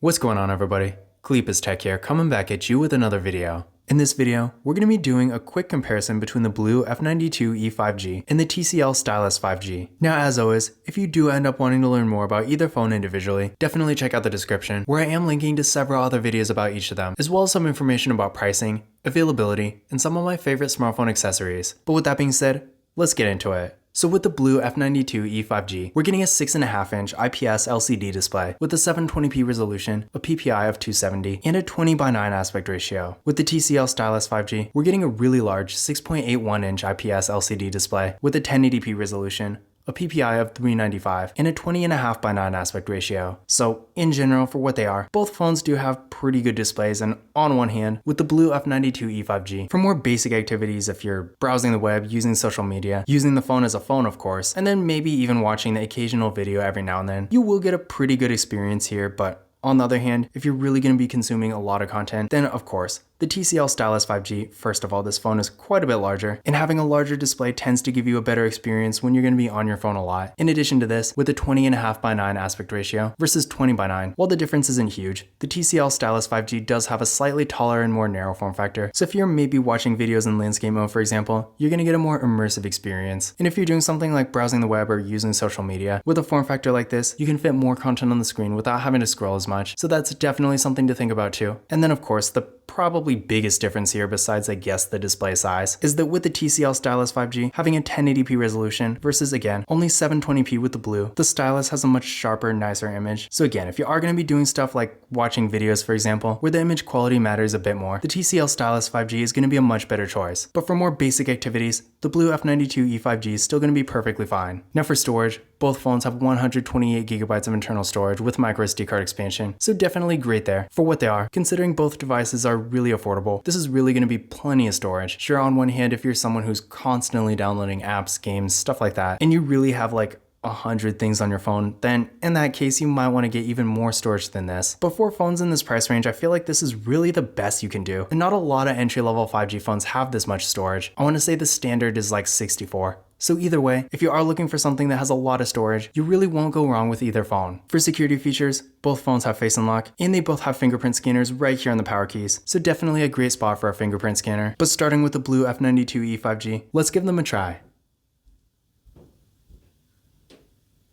What's going on, everybody? Cleepus Tech here, coming back at you with another video. In this video, we're going to be doing a quick comparison between the BLU F92e 5G and the TCL Stylus 5G. Now, as always, if you do end up wanting to learn more about either phone individually, definitely check out the description, where I am linking to several other videos about each of them, as well as some information about pricing, availability, and some of my favorite smartphone accessories. But with that being said, let's get into it. So with the BLU F92e 5G, we're getting a 6.5-inch IPS LCD display with a 720p resolution, a PPI of 270, and a 20:9 aspect ratio. With the TCL Stylus 5G, we're getting a really large 6.81-inch IPS LCD display with a 1080p resolution, a PPI of 395, and a 20.5:9 aspect ratio. So in general, for what they are, both phones do have pretty good displays, and on one hand, with the BLU F92e 5G, for more basic activities if you're browsing the web, using social media, using the phone as a phone of course, and then maybe even watching the occasional video every now and then, you will get a pretty good experience here. But on the other hand, if you're really going to be consuming a lot of content, then of course, the TCL Stylus 5G, first of all, this phone is quite a bit larger, and having a larger display tends to give you a better experience when you're going to be on your phone a lot. In addition to this, with a 20.5:9 aspect ratio versus 20:9, while the difference isn't huge, the TCL Stylus 5G does have a slightly taller and more narrow form factor. So if you're maybe watching videos in landscape mode, for example, you're going to get a more immersive experience. And if you're doing something like browsing the web or using social media, with a form factor like this, you can fit more content on the screen without having to scroll as much. So that's definitely something to think about too. And then of course, the probably biggest difference here, besides I guess the display size, is that with the TCL Stylus 5G having a 1080p resolution versus again only 720p with the BLU, the Stylus has a much sharper, nicer image. So again, if you are going to be doing stuff like watching videos, for example, where the image quality matters a bit more, the TCL Stylus 5G is going to be a much better choice. But for more basic activities, the BLU F92e 5G is still going to be perfectly fine. Now for storage, both phones have 128GB of internal storage with microSD card expansion, so definitely great there. For what they are, considering both devices are really affordable, this is really going to be plenty of storage. Sure, on one hand, if you're someone who's constantly downloading apps, games, stuff like that, and you really have like 100 things on your phone, then in that case you might want to get even more storage than this. But for phones in this price range, I feel like this is really the best you can do. And not a lot of entry-level 5G phones have this much storage. I want to say the standard is like 64. So either way, if you are looking for something that has a lot of storage, you really won't go wrong with either phone. For security features, both phones have face unlock, and they both have fingerprint scanners right here on the power keys, so definitely a great spot for a fingerprint scanner. But starting with the BLU F92e 5G, let's give them a try.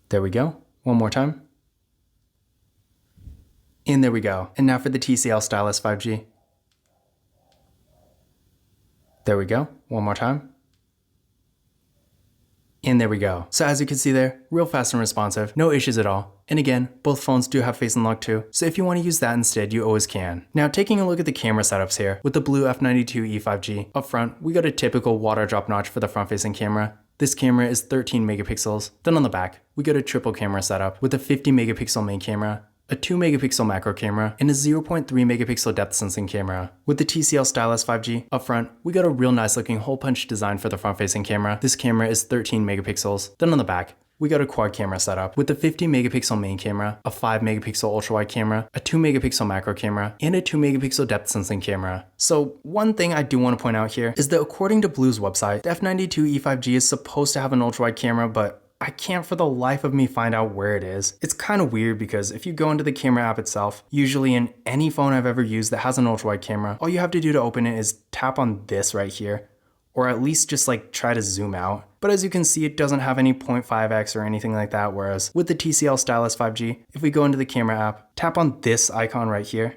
There we go. One more time. And there we go. And now for the TCL Stylus 5G. There we go. One more time. And there we go. So as you can see there, real fast and responsive, no issues at all. And again, both phones do have face unlock too, so if you want to use that instead, you always can. Now taking a look at the camera setups here, with the BLU F92e 5G, up front, we got a typical water drop notch for the front facing camera. This camera is 13 megapixels. Then on the back, we got a triple camera setup with a 50 megapixel main camera, a 2 megapixel macro camera, and a 0.3 megapixel depth sensing camera. With the TCL Stylus 5G, up front, we got a real nice looking hole punch design for the front facing camera. This camera is 13 megapixels. Then on the back, we got a quad camera setup with a 50 megapixel main camera, a 5 megapixel ultra wide camera, a 2 megapixel macro camera, and a 2 megapixel depth sensing camera. So one thing I do want to point out here is that according to BLU's website, the F92e 5G is supposed to have an ultra wide camera, but I can't for the life of me find out where it is. It's kind of weird because if you go into the camera app itself, usually in any phone I've ever used that has an ultra wide camera, all you have to do to open it is tap on this right here, or at least just like try to zoom out. But as you can see, it doesn't have any 0.5x or anything like that, whereas with the TCL Stylus 5G, if we go into the camera app, tap on this icon right here,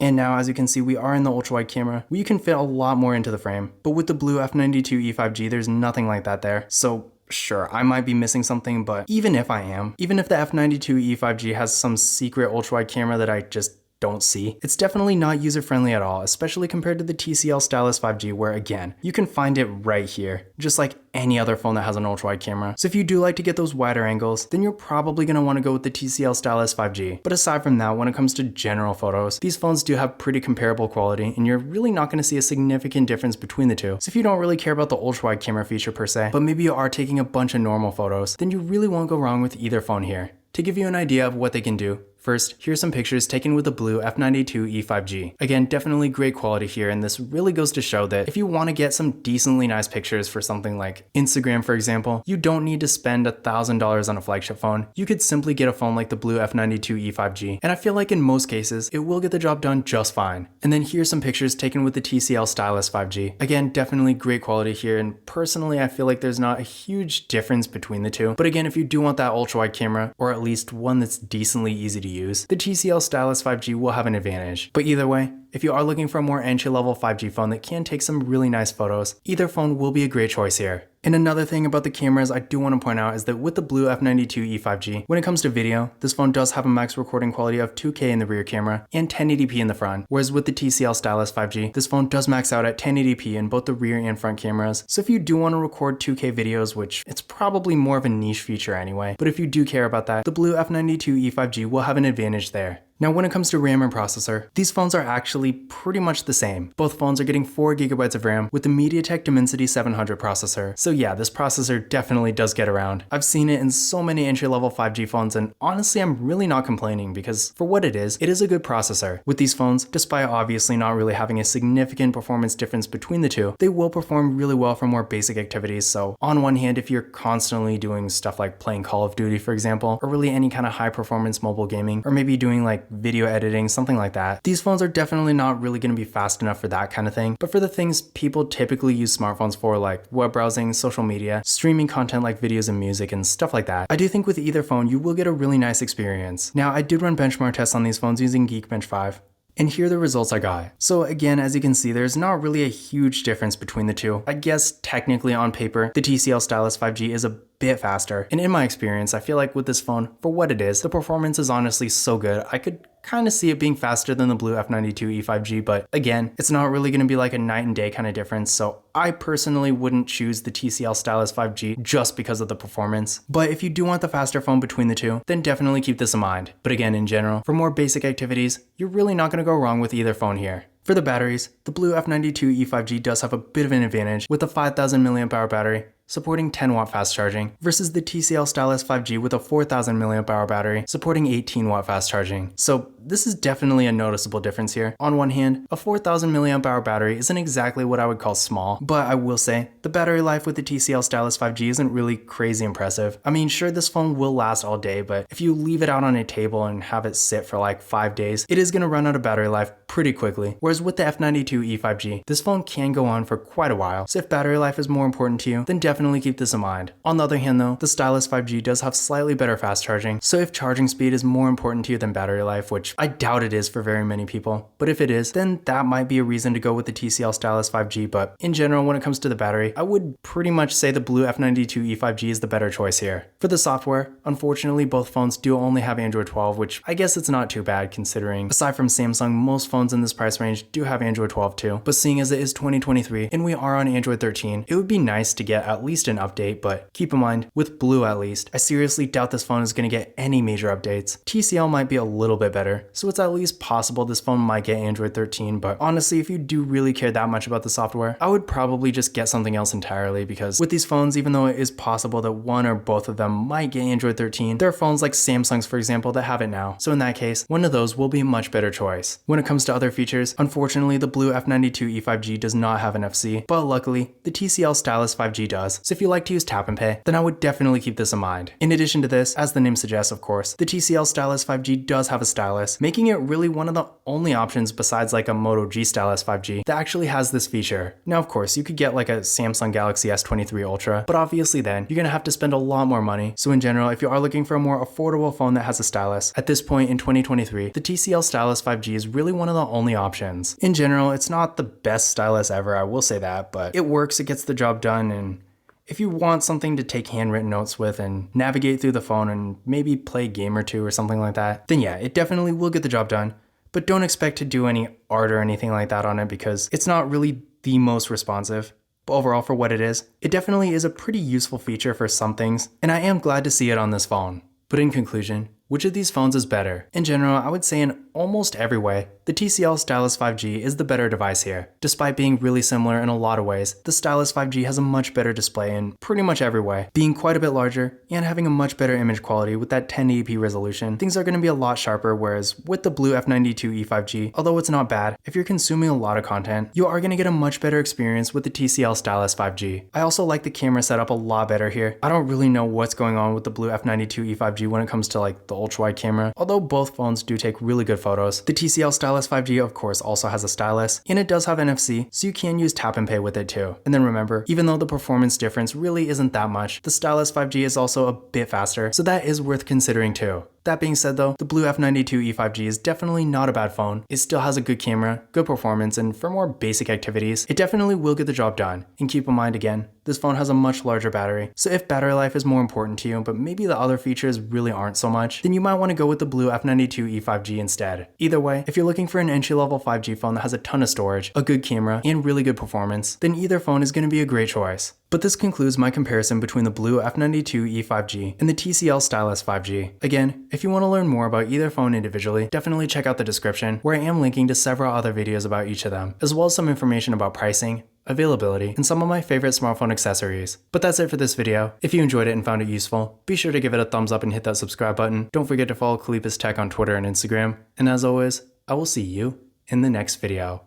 and now as you can see, we are in the ultra wide camera where you can fit a lot more into the frame. But with the BLU F92e 5G, there's nothing like that there. So sure, I might be missing something, but even if I am, even if the F92e 5G has some secret ultra wide camera that I just don't see, it's definitely not user-friendly at all, especially compared to the TCL Stylus 5G, where again, you can find it right here, just like any other phone that has an ultra-wide camera. So if you do like to get those wider angles, then you're probably going to want to go with the TCL Stylus 5G. But aside from that, when it comes to general photos, these phones do have pretty comparable quality, and you're really not going to see a significant difference between the two. So if you don't really care about the ultra-wide camera feature per se, but maybe you are taking a bunch of normal photos, then you really won't go wrong with either phone here. To give you an idea of what they can do, First, here's some pictures taken with the BLU F92e 5G. Again, definitely great quality here, and this really goes to show that if you want to get some decently nice pictures for something like Instagram, for example, you don't need to spend $1,000 on a flagship phone. You could simply get a phone like the BLU F92e 5G, and I feel like in most cases, it will get the job done just fine. And then here's some pictures taken with the TCL Stylus 5G. Again, definitely great quality here, and personally, I feel like there's not a huge difference between the two. But again, if you do want that ultra-wide camera, or at least one that's decently easy to use, the TCL Stylus 5G will have an advantage. But either way, if you are looking for a more entry-level 5G phone that can take some really nice photos, either phone will be a great choice here. And another thing about the cameras I do want to point out is that with the BLU F92e 5G, when it comes to video, this phone does have a max recording quality of 2K in the rear camera and 1080p in the front, whereas with the TCL Stylus 5G, this phone does max out at 1080p in both the rear and front cameras. So if you do want to record 2K videos, which it's probably more of a niche feature anyway, but if you do care about that, the BLU F92e 5G will have an advantage there. Now when it comes to RAM and processor, these phones are actually pretty much the same. Both phones are getting 4GB of RAM with the MediaTek Dimensity 700 processor. So yeah, this processor definitely does get around. I've seen it in so many entry-level 5G phones, and honestly I'm really not complaining because for what it is a good processor. With these phones, despite obviously not really having a significant performance difference between the two, they will perform really well for more basic activities. So on one hand, if you're constantly doing stuff like playing Call of Duty, for example, or really any kind of high performance mobile gaming, or maybe doing like video editing, something like that, these phones are definitely not really going to be fast enough for that kind of thing. But for the things people typically use smartphones for, like web browsing, social media, streaming content like videos and music and stuff like that, I do think with either phone you will get a really nice experience. Now I did run benchmark tests on these phones using Geekbench 5. And here are the results I got. So again, as you can see, there's not really a huge difference between the two. I guess technically on paper, the TCL Stylus 5G is a bit faster. And in my experience, I feel like with this phone, for what it is, the performance is honestly so good. I could kind of see it being faster than the BLU F92e 5G, but again, it's not really going to be like a night and day kind of difference. So I personally wouldn't choose the TCL Stylus 5G just because of the performance. But if you do want the faster phone between the two, then definitely keep this in mind. But again, in general, for more basic activities, you're really not going to go wrong with either phone here. For the batteries, the BLU F92e 5G does have a bit of an advantage with a 5000 mAh battery, supporting 10W fast charging, versus the TCL Stylus 5G with a 4000 mAh battery, supporting 18W fast charging. So this is definitely a noticeable difference here. On one hand, a 4000 mAh battery isn't exactly what I would call small, but I will say, the battery life with the TCL Stylus 5G isn't really crazy impressive. I mean, sure, this phone will last all day, but if you leave it out on a table and have it sit for like 5 days, it is going to run out of battery life pretty quickly. Whereas with the F92e 5G, this phone can go on for quite a while. So if battery life is more important to you, then definitely keep this in mind. On the other hand though, the Stylus 5G does have slightly better fast charging. So if charging speed is more important to you than battery life, which I doubt it is for very many people, but if it is, then that might be a reason to go with the TCL Stylus 5G. But in general, when it comes to the battery, I would pretty much say the BLU F92e 5G is the better choice here. For the software, unfortunately both phones do only have Android 12, which I guess it's not too bad considering, aside from Samsung, most phones in this price range do have Android 12 too. But seeing as it is 2023 and we are on Android 13, it would be nice to get at least an update, but keep in mind, with BLU at least, I seriously doubt this phone is going to get any major updates. TCL might be a little bit better, so it's at least possible this phone might get Android 13, but honestly, if you do really care that much about the software, I would probably just get something else entirely, because with these phones, even though it is possible that one or both of them might get Android 13, there are phones like Samsung's, for example, that have it now. So in that case, one of those will be a much better choice. When it comes to other features, unfortunately, the BLU F92e 5G does not have NFC, but luckily, the TCL Stylus 5G does. So if you like to use tap and pay, then I would definitely keep this in mind. In addition to this, as the name suggests, of course, the TCL Stylus 5G does have a stylus, making it really one of the only options besides like a Moto G Stylus 5G that actually has this feature. Now, of course, you could get like a Samsung Galaxy S23 Ultra, but obviously then you're gonna have to spend a lot more money. So in general, if you are looking for a more affordable phone that has a stylus, at this point in 2023, the TCL Stylus 5G is really one of the only options. In general, it's not the best stylus ever, I will say that, but it works, it gets the job done, and if you want something to take handwritten notes with and navigate through the phone and maybe play a game or two or something like that, then yeah, it definitely will get the job done. But don't expect to do any art or anything like that on it because it's not really the most responsive. But overall, for what it definitely is a pretty useful feature for some things, and I am glad to see it on this phone. But in conclusion, Which of these phones is better? In general, I would say in almost every way, the TCL Stylus 5G is the better device here. Despite being really similar in a lot of ways, the Stylus 5G has a much better display in pretty much every way. Being quite a bit larger and having a much better image quality with that 1080p resolution, things are going to be a lot sharper, whereas with the BLU F92e 5G, although it's not bad, if you're consuming a lot of content, you are going to get a much better experience with the TCL Stylus 5G. I also like the camera setup a lot better here. I don't really know what's going on with the BLU F92e 5G when it comes to like the ultra-wide camera, although both phones do take really good photos. The TCL Stylus 5G of course also has a stylus, and it does have NFC, so you can use tap and pay with it too. And then remember, even though the performance difference really isn't that much, the Stylus 5G is also a bit faster, so that is worth considering too. That being said though, the BLU F92e 5G is definitely not a bad phone. It still has a good camera, good performance, and for more basic activities, it definitely will get the job done. And keep in mind again, this phone has a much larger battery, so if battery life is more important to you, but maybe the other features really aren't so much, then you might want to go with the BLU F92e 5G instead. Either way, if you're looking for an entry-level 5G phone that has a ton of storage, a good camera, and really good performance, then either phone is going to be a great choice. But this concludes my comparison between the BLU F92e 5G and the TCL Stylus 5G. Again, if you want to learn more about either phone individually, definitely check out the description, where I am linking to several other videos about each of them, as well as some information about pricing, availability, and some of my favorite smartphone accessories. But that's it for this video. If you enjoyed it and found it useful, be sure to give it a thumbs up and hit that subscribe button. Don't forget to follow Kalipis Tech on Twitter and Instagram. And as always, I will see you in the next video.